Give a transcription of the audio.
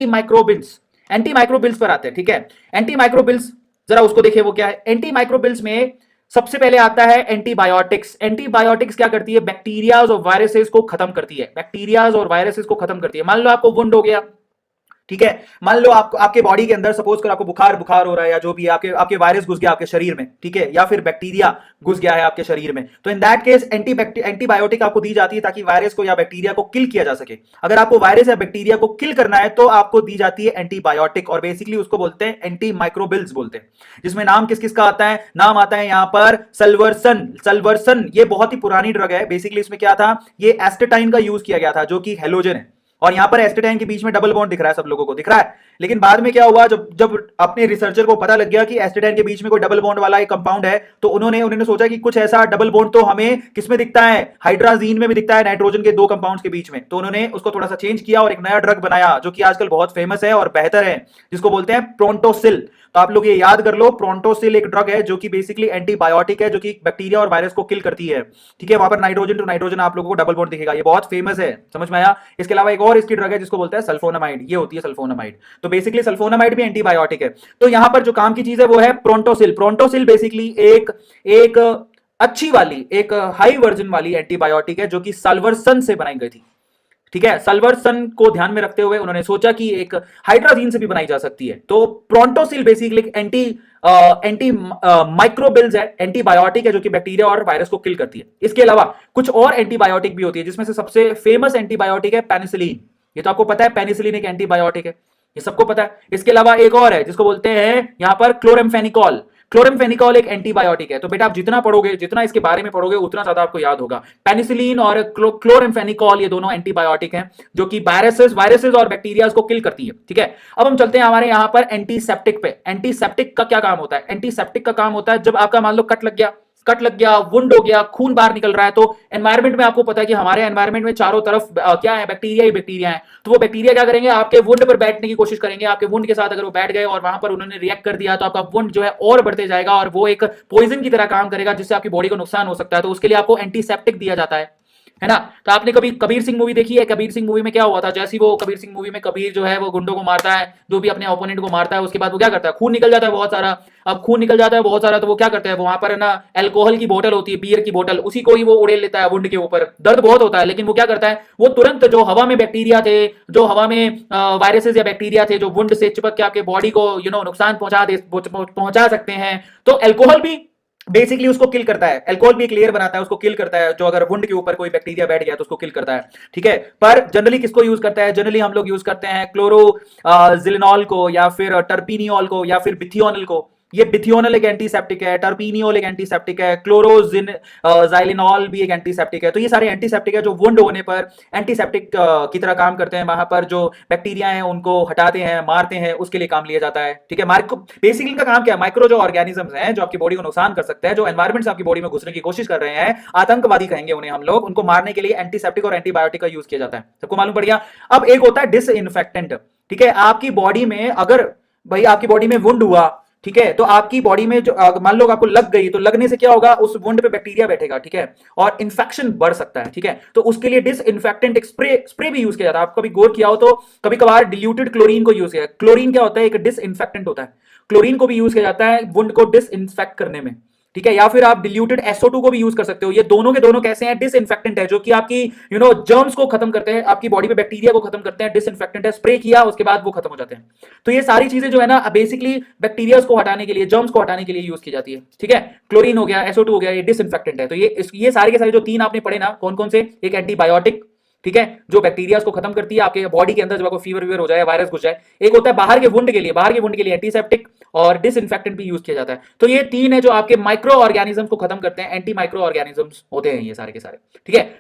माइक्रोबिल्स, anti माइक्रोबिल्स पर आते हैं, ठीक है। एंटी माइक्रोबिल्स जरा उसको देखिए वो क्या है। एंटी माइक्रोबिल्स में सबसे पहले आता है एंटीबायोटिक्स। एंटीबायोटिक्स क्या करती है, बैक्टीरियाज और वायरसेस को खत्म करती है, बैक्टीरियाज और वायरसेस को खत्म करती है। मान लो आपको वुंड हो गया, ठीक है, मान लो आपको आपके बॉडी के अंदर सपोज कर आपको बुखार बुखार हो रहा है या जो भी है, आपके आपके वायरस घुस गया आपके शरीर में, ठीक है, या फिर बैक्टीरिया घुस गया है आपके शरीर में, तो इन दैट केस एंटीबायोटिक आपको दी जाती है ताकि वायरस को या बैक्टीरिया को किल किया जा सके। अगर आपको वायरस या बैक्टीरिया को किल करना है तो आपको दी जाती है एंटीबायोटिक, और बेसिकली उसको बोलते हैं एंटी माइक्रोबिल्स बोलते हैं, जिसमें नाम किस किस का आता है, नाम आता है यहां पर सल्वर्सन। सल्वर्सन ये बहुत ही पुरानी ड्रग है। बेसिकली इसमें क्या था, ये एस्टेटाइन का यूज किया गया था जो कि हेलोजन है, और यहां पर एस्टेटाइन के बीच में डबल बॉन्ड दिख रहा है, सब लोगों को दिख रहा है। लेकिन बाद में क्या हुआ, जब जब अपने रिसर्चर को पता लग गया कि एस्टेटाइन के बीच में कोई डबल बॉन्ड वाला एक कंपाउंड है, तो उन्होंने सोचा कि कुछ ऐसा डबल बॉन्ड तो हमें किसमें दिखता है, हाइड्राजीन में भी दिखता है, नाइट्रोजन के दो कंपाउंड्स के बीच में। तो उन्होंने उसको थोड़ा सा चेंज किया और एक नया ड्रग बनाया जो कि आजकल बहुत फेमस है और बेहतर है, जिसको बोलते हैं प्रोंटोसिल। तो आप लोग ये याद कर लो, प्रोंटोसिल एक ड्रग है जो कि बेसिकली एंटीबायोटिक है, जो कि बैक्टीरिया और वायरस को किल करती है, ठीक है। वहां पर नाइट्रोजन टू नाइट्रोजन आप लोगों को डबल बॉन्ड दिखेगा, ये बहुत फेमस है, समझ में आया। इसके अलावा एक और इसकी ड्रग है जिसको बोलते हैं सल्फोनामाइड, ये होती है सल्फोनामाइड। तो बेसिकली सल्फोनामाइड भी एंटीबायोटिक है। तो यहां पर जो काम की चीज है वो है प्रोंटोसिल। प्रोंटोसिल बेसिकली एक एक अच्छी वाली, एक हाई वर्जन वाली एंटीबायोटिक है जो कि साल्वर्सन से बनाई गई थी, ठीक है। सल्वर्सन को ध्यान में रखते हुए उन्होंने सोचा कि एक हाइड्राजीन से भी बनाई जा सकती है। तो प्रोंटोसिल बेसिकली एंटी एंटी माइक्रोबिल्स है, एंटीबायोटिक है जो कि बैक्टीरिया और वायरस को किल करती है। इसके अलावा कुछ और एंटीबायोटिक भी होती है, जिसमें से सबसे फेमस एंटीबायोटिक है पेनिसिलिन। ये तो आपको पता है, पेनिसिलिन एक एंटीबायोटिक है, ये सबको पता है। इसके अलावा एक और है जिसको बोलते हैं यहां पर क्लोरेम्फेनिकॉल। क्लोरेम्फेनिकॉल एक एंटीबायोटिक है। तो बेटा आप जितना पढ़ोगे, जितना इसके बारे में पढ़ोगे, उतना ज्यादा आपको याद होगा। पेनिसिलिन और क्लोरेम्फेनिकॉल ये दोनों एंटीबायोटिक हैं जो कि वायरसेस और बैक्टीरिया को किल करती है, ठीक है। अब हम चलते हैं हमारे यहां पर एंटीसेप्टिक पे। एंटीसेप्टिक का क्या काम होता है, एंटीसेप्टिक का काम होता है जब आपका मान लो कट लग गया, वुंड हो गया, खून बाहर निकल रहा है, तो एनवायरमेंट में आपको पता है कि हमारे एनवायरमेंट में चारों तरफ क्या है, बैक्टीरिया ही बैक्टीरिया है। तो वो बैक्टीरिया क्या करेंगे, आपके वुंड पर बैठने की कोशिश करेंगे। आपके वुंड के साथ अगर वो बैठ गए और वहां पर उन्होंने रिएक्ट कर दिया तो आपका वुंड जो है और बढ़ते जाएगा और वो एक पॉइजन की तरह काम करेगा, जिससे आपकी बॉडी को नुकसान हो सकता है। तो उसके लिए आपको एंटीसेप्टिक दिया जाता है ना। तो आपने कभी कबीर सिंह मूवी देखी है, कबीर सिंह मूवी में क्या हुआ था, जैसे वो कबीर सिंह मूवी में कबीर जो है वो गुंडों को मारता है, जो भी अपने ओपोनेंट को मारता है, उसके बाद वो क्या करता है, खून निकल जाता है बहुत सारा। अब खून निकल जाता है बहुत सारा तो वो क्या करता है, वहां पर ना अल्कोहल की बोतल होती है, बियर की बोतल, उसी को ही वो उड़ेल लेता है वुंड के ऊपर। दर्द बहुत होता है, लेकिन वो क्या करता है, वो तुरंत जो हवा में बैक्टीरिया थे, जो हवा में वायरसेस या बैक्टीरिया थे जो वुंड से चिपक के आपके बॉडी को नुकसान पहुंचा सकते हैं, तो अल्कोहल भी बेसिकली उसको किल करता है। अल्कोहल भी एक लेयर बनाता है, उसको किल करता है, जो अगर वुंड के ऊपर कोई बैक्टीरिया बैठ गया तो उसको किल करता है, ठीक है। पर जनरली किसको यूज करता है, जनरली हम लोग यूज करते हैं क्लोरोजिलिनॉल को, या फिर टर्पिनियोल को, या फिर बिथियोनल को। ये बिथियोनल एक एंटीसेप्टिक है, टर्पिनियोल एक एंटीसेप्टिक है, क्लोरोजिन जाइलिनॉल भी एक एंटीसेप्टिक है। तो ये सारे एंटीसेप्टिक है जो वुंड होने पर एंटीसेप्टिक की तरह काम करते हैं। वहां पर जो बैक्टीरिया हैं उनको हटाते हैं, मारते हैं, उसके लिए काम लिया जाता है, ठीक है। बेसिकली इनका काम क्या है, माइक्रो जो ऑर्गेनिजम्स हैं जो आपकी बॉडी को नुकसान कर सकते हैं, जो एनवायरमेंट से आपकी बॉडी में घुसने की कोशिश कर रहे हैं, आतंकवादी कहेंगे उन्हें हम लोग, उनको मारने के लिए एंटीसेप्टिक और एंटीबायोटिक का यूज किया जाता है, सबको मालूम पड़ गया। अब एक होता है डिसइंफेक्टेंट, ठीक है। आपकी बॉडी में अगर भाई आपकी बॉडी में वुंड हुआ, ठीक है, तो आपकी बॉडी में जो मान लो आपको लग गई, तो लगने से क्या होगा, उस वुंड पे बैक्टीरिया बैठेगा, ठीक है, और इन्फेक्शन बढ़ सकता है, ठीक है। तो उसके लिए डिसइंफेक्टेंट एक स्प्रे भी यूज किया जाता है। आप कभी गौर किया हो तो कभी कभार डिल्यूटेड क्लोरीन को यूज किया। क्लोरीन क्या होता है, एक डिसइंफेक्टेंट होता है। क्लोरीन को भी यूज किया जाता है वुंड को डिसइंफेक्ट करने में, ठीक है। या फिर आप डिल्यूटेड SO2 को भी यूज कर सकते हो। ये दोनों के दोनों कैसे हैं, डिसइंफेक्टेंट है, जो कि आपकी जर्म्स को खत्म करते हैं, आपकी बॉडी में बैक्टीरिया को खत्म करते हैं। डिसइंफेक्टेंट है, स्प्रे किया उसके बाद वो खत्म हो जाते हैं। तो ये सारी चीजें जो है ना बेसिकली बैक्टीरिया को हटाने के लिए, जर्म्स को हटाने के लिए यूज की जाती है, ठीक है। क्लोरीन हो गया, SO2 हो गया, ये डिसइंफेक्टेंट है। तो ये सारे के सारे जो तीन आपने पढ़े ना, कौन कौन से, एक एंटीबायोटिक, ठीक है, जो बैक्टीरिया को खत्म करती है, आपके बॉडी के अंदर जब आपको फीवर हो जाए, वायरस घुस जाए। एक होता है बाहर के वुंड के लिए एंटीसेप्टिक, और डिसइंफेक्टेंट भी यूज किया जाता है। तो ये तीन है जो आपके माइक्रो ऑर्गेनिज्म को खत्म करते हैं, एंटी माइक्रो ऑर्गेनिजम्स होते हैं ये सारे के सारे, ठीक है।